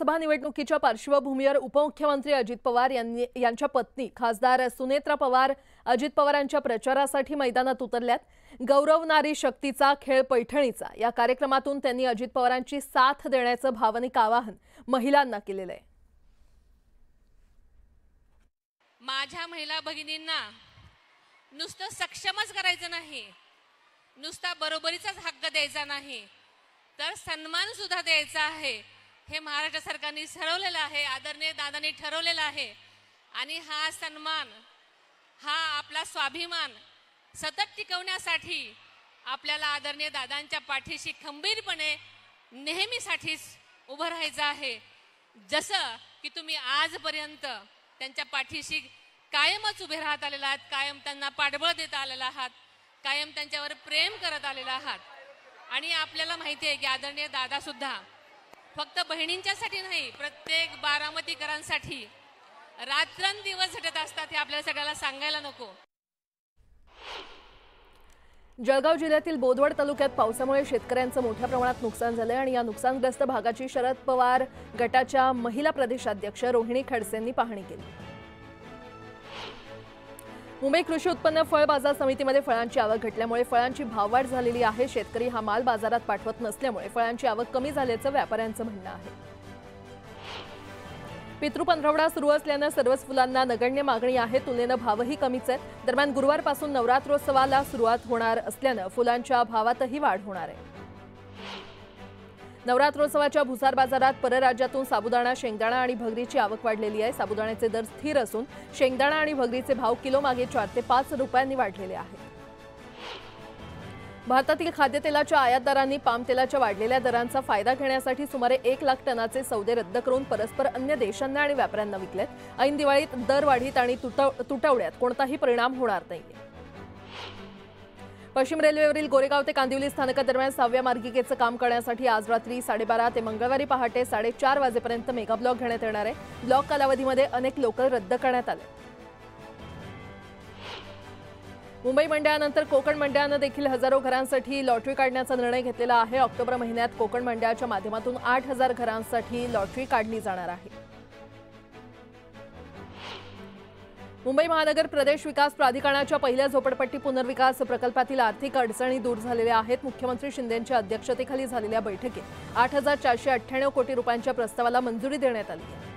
विधानसभा निवडणुकीच्या पार्श्वभूमीवर उपमुख्यमंत्री अजित पवार यांच्या पत्नी खासदार सुनेत्रा पवार अजित पवारांच्या प्रचारासाठी मैदानात उतरल्यात। गौरव नारी शक्तीचा खेळ पैठणीचा या कार्यक्रमातून त्यांनी अजित पवारांची साथ देण्याचं भावनिक आवाहन महिलांना केलेलं आहे। माझ्या महिला भगिनींना नुसतं सक्षमच करायचं नाही, नुसता बरोबरीचाच हक्क द्यायचा नाही, तर सन्मान सुद्धा द्यायचा आहे। हे महाराष्ट्र सरकारने ठरवलेलं आहे, आदरणीय दादांनी ठरवलेलं आहे। आणि हा सन्मान, हा आपला स्वाभिमान सतत टिकवण्यासाठी आपल्याला आदरणीय दादांच्या पाठीशी खंबीरपणे नेहमीसाठीच उभं राहायचं आहे। जसं की तुम्ही आजपर्यंत त्यांच्या पाठीशी कायमच उभे राहत आलेला आहात, कायम त्यांना पाठबळ देत आलेला आहात, कायम त्यांच्यावर प्रेम करत आलेला आहात। आणि आपल्याला माहिती आहे की आदरणीय दादा सुद्धा फक्त बहिणींच्यासाठी नाही, प्रत्येक बारामतीकरांसाठी रात्रंदिवस झटत असतात, हे आपल्याला सगळ्याला सांगायला नको। जळगाव जिल्ह्यातील बोदवड तालुक्यात पावसामुळे शेतकऱ्यांचं मोठ्या प्रमाणात नुकसान झालंय आणि या नुकसानग्रस्त भागाची शरद पवार गटाच्या महिला प्रदेशाध्यक्ष रोहिणी खडसेंनी पाहणी केली। मुंबई कृषी उत्पन्न फळ बाजार समितीमध्ये फळांची आवक घटल्यामुळे फळांची भाववाढ झालेली आहे। शेतकरी हा माल बाजारात पाठवत नसल्यामुळे फळांची आवक कमी झाल्याचं व्यापाऱ्यांचं म्हणणं आहे। पितृपंधरवडा सुरू असल्यानं सर्वच फुलांना नगण्य मागणी आहे, तुलनेनं भावही कमीच आहेत। दरम्यान गुरुवारपासून नवरात्रोत्सवाला सुरुवात होणार असल्यानं फुलांच्या भावातही वाढ होणार आहे। नवरात्रोत्सवाच्या भुसार बाजारात परराज्यातून साबुदाणा, शेंगदाणा आणि भगरीची आवक वाढलेली आहे। साबुदाण्याचे दर स्थिर असून शेंगदाणा आणि भगरीचे भाव किलो मागे 4 ते 5 रुपयांनी वाढलेले आहेत। भारतातील खाद्यतेलाच्या आयातदारांनी पाम तेलाच्या वाढलेल्या दरांचा फायदा घेण्यासाठी सुमारे 1 लाख टनाचे सौदे रद्द करून परस्पर अन्य देशांना आणि व्यापाऱ्यांना विकलेत। ऐन दिवाळीत दरवाढीत आणि तुटवड्यात कोणताही परिणाम होणार नाहीये। पश्चिम रेल्वेवरील गोरेगाव ते कांदिवली स्थानकादरम्यान 6व्या मार्गिकेचं काम करण्यासाठी आज रात्री 12:30 ते मंगळवारी पहाटे 4:30 वाजेपर्यंत मेगा ब्लॉक घेण्यात येणार आहे। ब्लॉक कालावधीमध्ये अनेक लोकल रद्द करण्यात आले। मुंबई मंडळानंतर कोकण मंडळानं देखील हजारो घरांसाठी लॉटरी काढण्याचा निर्णय घेतलेला आहे। ऑक्टोबर महिन्यात कोकण मंडळाच्या माध्यमातून 8,000 घरांसाठी लॉटरी काढली जाणार आहे। मुंबई महानगर प्रदेश विकास प्राधिकरणाच्या पहिल्या झोपडपट्टी पुनर्विकास प्रकल्पातील आर्थिक अडचणी दूर झालेल्या आहेत। मुख्यमंत्री शिंदेंच्या अध्यक्षतेखाली झालेल्या बैठकीत 8,498 कोटी रुपयांच्या प्रस्तावाला मंजुरी देण्यात आली आहे।